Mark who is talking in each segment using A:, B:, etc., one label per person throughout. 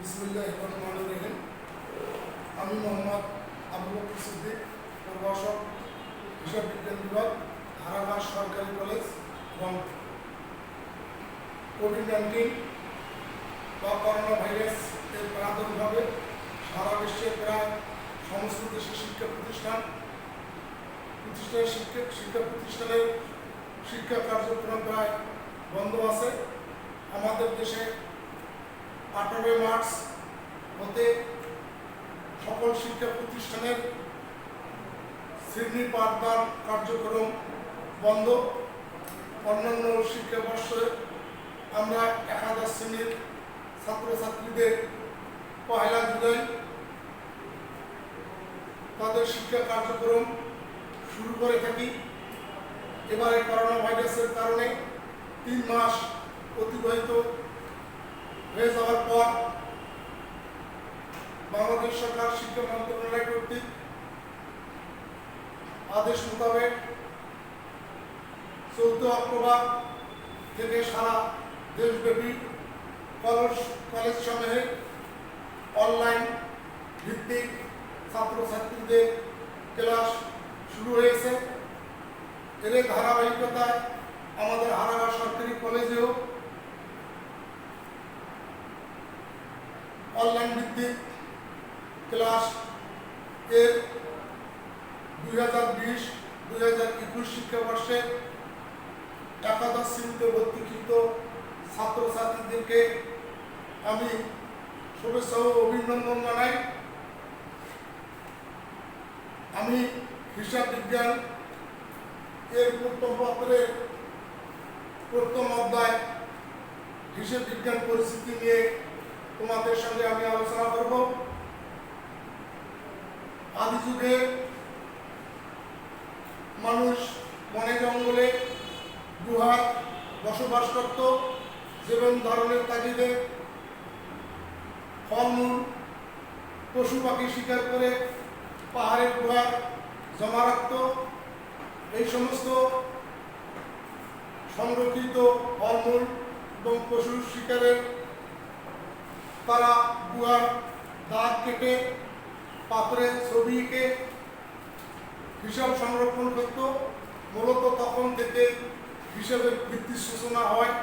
A: বিসমিল্লাহির রহমানির রহিম। আমি মোহাম্মদ আবু বকর সিদ্দিক, প্রভাষক, হিসাব বিজ্ঞান বিভাগ, হারাঘাট সরকারি কলেজ। এবং কোভিড-19 বা করোনা ভাইরাস এর প্রাদুর্ভাবে সারা বিশ্বের প্রায় সমস্ত দেশের শিক্ষা প্রতিষ্ঠানের শিক্ষা কার্যক্রম প্রায় বন্ধ আছে। আমাদের দেশে 18 মার্চ হতে সকল শিক্ষা প্রতিষ্ঠানের শ্রেণী পাঠদান কার্যক্রম বন্ধ। অন্যান্য শিক্ষাবর্ষে আমরা একাদশ শ্রেণীর ছাত্রছাত্রীদের 1 জুলাই তাদের শিক্ষা কার্যক্রম শুরু করে থাকি। এবারে করোনা ভাইরাসের কারণে 3 মাস অতিবাহিত হয়ে যাওয়ার পর বাংলাদেশ সরকার শিক্ষা মন্ত্রণালয় কর্তৃক আদেশ মোতাবেক 14 অক্টোবর থেকে সারা দেশব্যাপী কলেজ সমূহে অনলাইন ভিত্তিক ছাত্রছাত্রীদের ক্লাস শুরু হয়েছে। এর ধারাবাহিকতায় আমাদের হারাঘাট সরকারি কলেজেও অনলাইন ভিত্তিক ক্লাস এর 2020-2021 শিক্ষাবর্ষে একাদশ শ্রেণীতে ভর্তিকৃত ছাত্রছাত্রীদেরকে আমি শুভেচ্ছা ও অভিনন্দন জানাই। আমি হিসাব বিজ্ঞান এর প্রথমপত্রের প্রথম অধ্যায় হিসাব বিজ্ঞান পরিস্থিতি নিয়ে তোমাদের সঙ্গে আমি আলোচনা করব। আদি যুগে মানুষ বনে জঙ্গলে গুহায় বসবাস করত। জীবন ধারণের তাগিদে ফলমূল পশু পাখি শিকার করে পাহাড়ের গুহায় জমা রাখত। এই সমস্ত সংরক্ষিত ফলমূল এবং পশু শিকারের তারা গুহার দাগ কেটে পাথরে ছবি এঁকে হিসাব সংরক্ষণ করত। মূলত তখন থেকে হিসাবের ভিত্তির সূচনা হয়।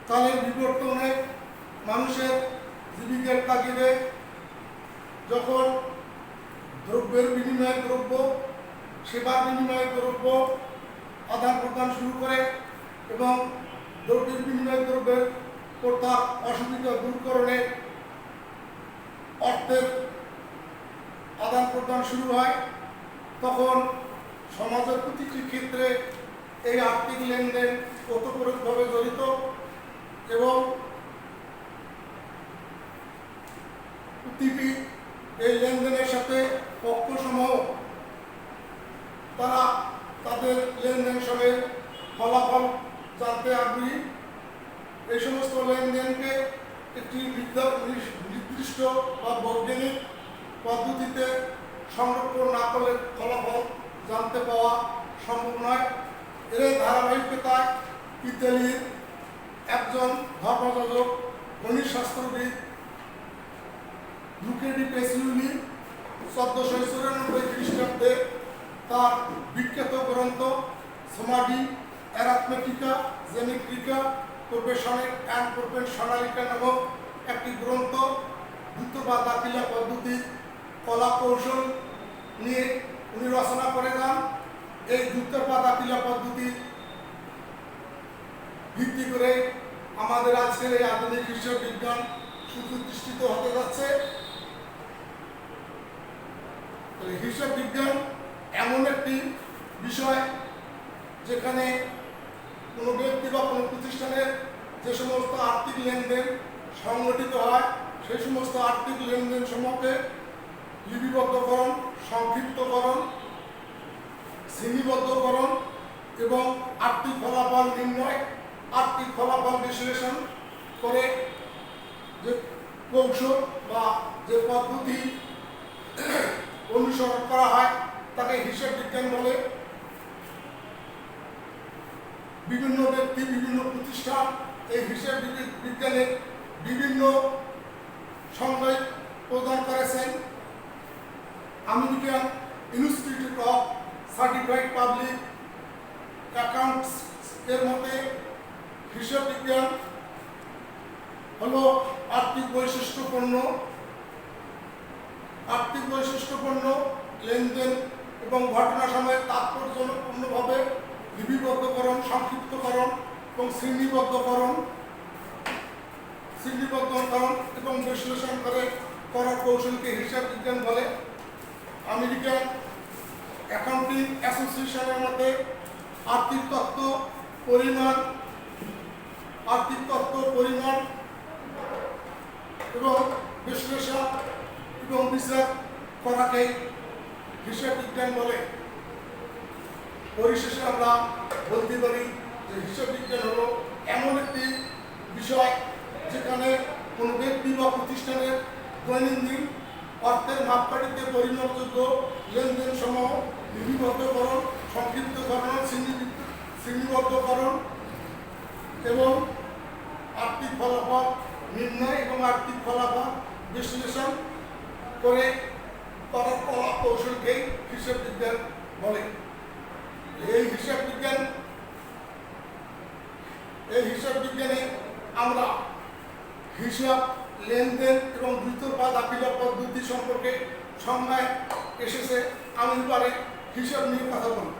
A: কালের বিবর্তনে মানুষের জীবিকার তাগিদে যখন দ্রব্যের বিনিময়ে দ্রব্য, সেবার বিনিময়ে দ্রব্য আদান প্রদান শুরু করে এবং দ্রব্যের বিনিময়ে দ্রব্যের প্রথা অসুবিধা দূরকরণে অর্থের আদান প্রদান শুরু হয়, তখন সমাজের প্রতিটি ক্ষেত্রে এই আর্থিক লেনদেন ওতপ্রোতভাবে জড়িত এবং প্রতিটি এই লেনদেনের সাথে পক্ষসমূহ তারা তাদের লেনদেন সঙ্গে ফলাফল জানতে আগ্রহী। এই সমস্ত লেনদেনকে একটি নির্দিষ্ট বা বৈজ্ঞানিক পদ্ধতিতে সংরক্ষণ না করলে ফলাফল জানতে পাওয়া সম্ভব নয়। এর ধারাবাহিকতায় ইতালির একজন ধর্মযাজক গণিত শাস্ত্রবিদ লুকা ডি পেসিউলি 1494 খ্রিস্টাব্দে তার বিখ্যাত গ্রন্থ সুম্মা ডি অ্যারিথমেটিকা জেমেট্রিকা প্রফেশনালিকা নামক একটি গ্রন্থ দ্রুত বা দাখিলা পদ্ধতির কলা কৌশল নিয়ে উনি রচনা করে যান। এই দ্রুত বা দাখিলা পদ্ধতি ভিত্তি করে আমাদের আজকের এই আধুনিক হিসাব বিজ্ঞান সুপ্রতিষ্ঠিত হতে যাচ্ছে। হিসাব বিজ্ঞান এমন একটি বিষয় যেখানে কোনো ব্যক্তি বা কোনো প্রতিষ্ঠানের যে সমস্ত আর্থিক লেনদেন সংগঠিত হয় সেই সমস্ত আর্থিক লেনদেন সমূহকে লিপিবদ্ধকরণ, সংক্ষিপ্তকরণ, শ্রেণীবদ্ধকরণ এবং আর্থিক ফলাফল নির্ণয়, আর্থিক ফলাফল বিশ্লেষণ করে যে কৌশল বা যে পদ্ধতি অনুসরণ করা হয় তাকে হিসাব বিজ্ঞান বলে। বিভিন্ন ব্যক্তি, বিভিন্ন প্রতিষ্ঠান এই হিসাব বিজ্ঞানের বিভিন্ন সংজ্ঞা প্রদান করেছেন। American institute of certified public accounts এর মতে হিসাব বিজ্ঞান হলো আর্থিক বৈশিষ্ট্যপূর্ণ লেনদেন এবং ঘটনা সময়ে তাৎপর্যপূর্ণভাবে লিপিবদ্ধকরণ, সংক্ষিপ্তকরণ এবং শ্রেণীবদ্ধকরণ এবং বিশ্লেষণ করার কৌশলকে হিসাব বিজ্ঞান বলে। আমেরিকান অ্যাকাউন্টিং অ্যাসোসিয়েশনের মতে আর্থিক তত্ত্ব, পরিমাণ এবং বিশ্লেষণ এবং বিচার করাকে হিসাব বিজ্ঞান বলে। পরিশেষে আমরা বলতে পারি যে হিসাব বিজ্ঞান হলো এমন একটি বিষয় যেখানে কোনো ব্যক্তি বা প্রতিষ্ঠানের দৈনন্দিন অর্থের মাপকাঠিতে পরিমাপযোগ্য লেনদেন সমূহ লিপিবদ্ধকরণ, সংক্ষিপ্তকরণ, শ্রেণীবদ্ধকরণ এবং আর্থিক ফলাফল নির্ণয় এবং আর্থিক ফলাফল বিশ্লেষণ করার কলা কৌশলকেই হিসাব বিজ্ঞান বলে। এই হিসাব বিজ্ঞানে আমরা হিসাব, লেনদেন এবং দ্রুত বা দাখিলা পদ্ধতি সম্পর্কে সংজ্ঞায় এসেছে। আমি এবারে হিসাব নিয়ে কথা বলব।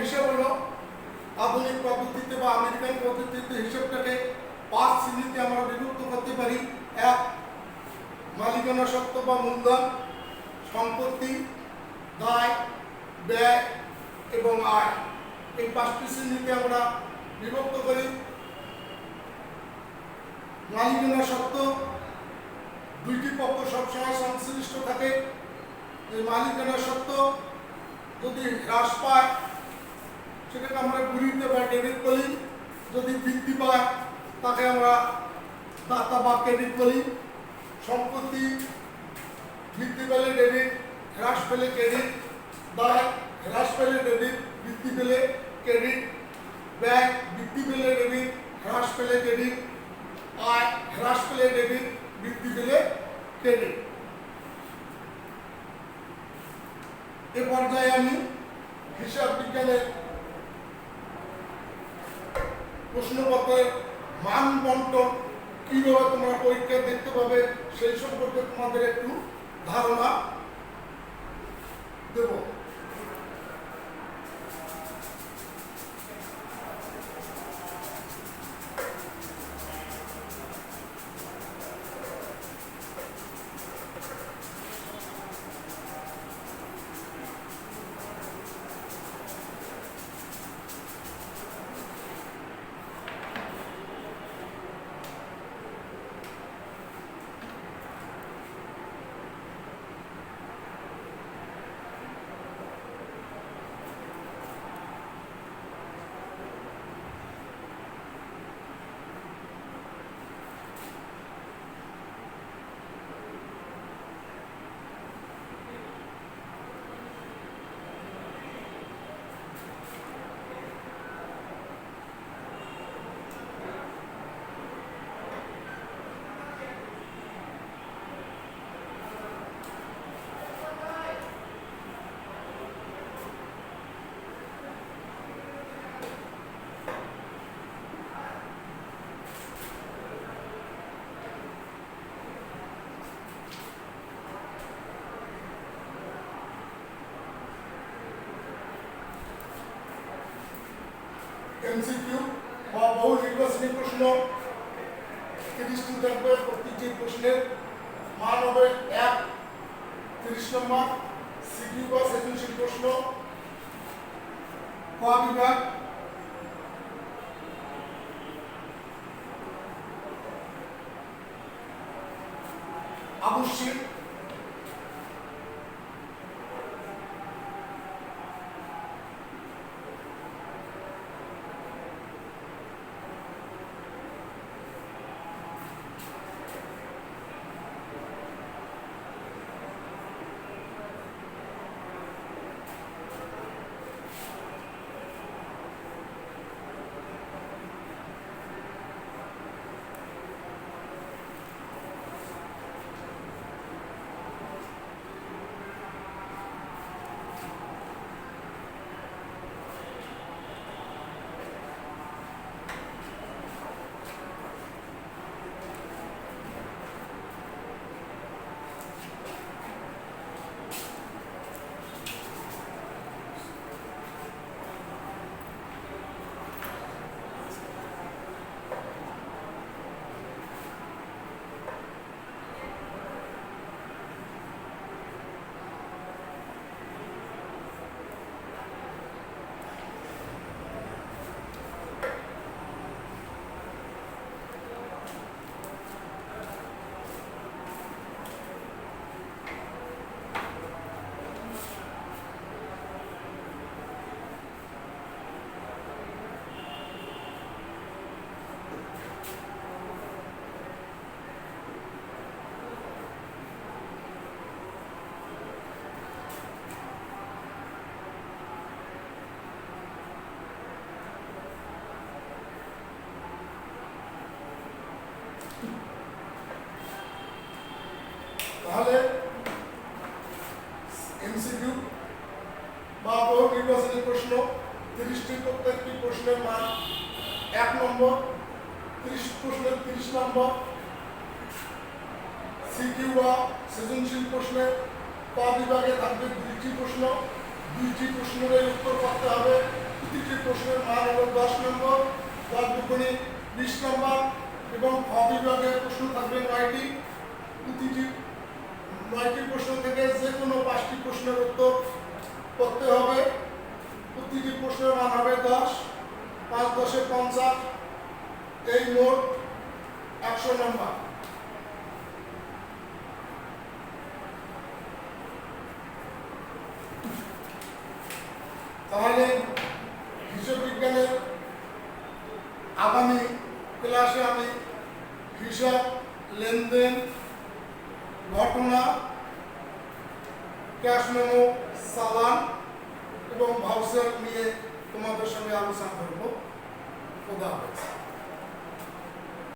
A: হিসাব হলো আধুনিক পদ্ধতিতে বা আমেরিকান পদ্ধতিতে হিসাবটাকে 5 শ্রেণীতে আমরা বিভক্ত করতে পারি। 1, মালিকানা সত্ত্ব বা মূলধন, সম্পত্তি, দায়, ব্যয় এবং আয়। এই 5টি শ্রেণীতে আমরা বিভক্ত করি। মালিকানা সত্ত্ব, দুইটি পক্ষ সবসময় সংশ্লিষ্ট থাকে। এই মালিকানা সত্ত্ব যদি হ্রাস পায় সেটাকে আমরা বিরুদ্ধে বা ডেবিট বলি, যদি বৃদ্ধি পায় তাকে আমরা দাতা বা ক্রেডিট বলি। সম্পত্তি বৃদ্ধি পেলে ডেবিট, হ্রাস পেলে ক্রেডিট। দায় হ্রাস পেলে ডেবিট, বৃদ্ধি পেলে ক্রেডিট। ব্যয় বৃদ্ধি পেলে ডেবিট, হ্রাস পেলে ক্রেডিট। আয় হ্রাস পেলে ডেবিট, বৃদ্ধি পেলে ক্রেডিট। এ পর্যায়ে আমি হিসাব বিজ্ঞানের প্রশ্নপত্রের মান বন্টন কিভাবে তোমরা পরীক্ষায় দেখতে পাবে সেই সম্পর্কে তোমাদের একটু ধারণা দেব। এমসিকিউ বা বহু নির্বাচনী প্রশ্ন 30টি থাকবে। প্রতিটি প্রশ্নের মান হবে 1, 30 নম্বর। সিকিউ বা সৃজনশীল প্রশ্ন, ক বিভাগ। আবশ্যিক এমসিকিউ বা বহু নির্বাচনী প্রশ্ন 30টি, প্রত্যেকটি প্রশ্নের মান 1 নম্বর, 30 প্রশ্নের 30 নম্বর। সিকিউ বা সৃজনশীল প্রশ্নে ক বিভাগে থাকবে 2টি প্রশ্ন, 2টি প্রশ্নের উত্তর করতে হবে। প্রতিটি প্রশ্নের মান হলো 10 নম্বর, 10 দুগুণে 20 নম্বর। এবং খ বিভাগের প্রশ্ন থাকবে 9টি, প্রতিটি 9টি প্রশ্ন থেকে যে কোনো 5টি প্রশ্নের উত্তর করতে হবে। প্রতিটি প্রশ্নের মান হবে 10, 5 10 50, এই মোট 100 নম্বর। তাহলে হিসাব বিজ্ঞানের আগামী ক্লাসে আমি হিসাব, লেনদেন, ঘটনা, ক্যাশ মেমো, চালান এবং ভাউচার নিয়ে তোমাদের সঙ্গে আলোচনা করব। খোদা হাফেজ।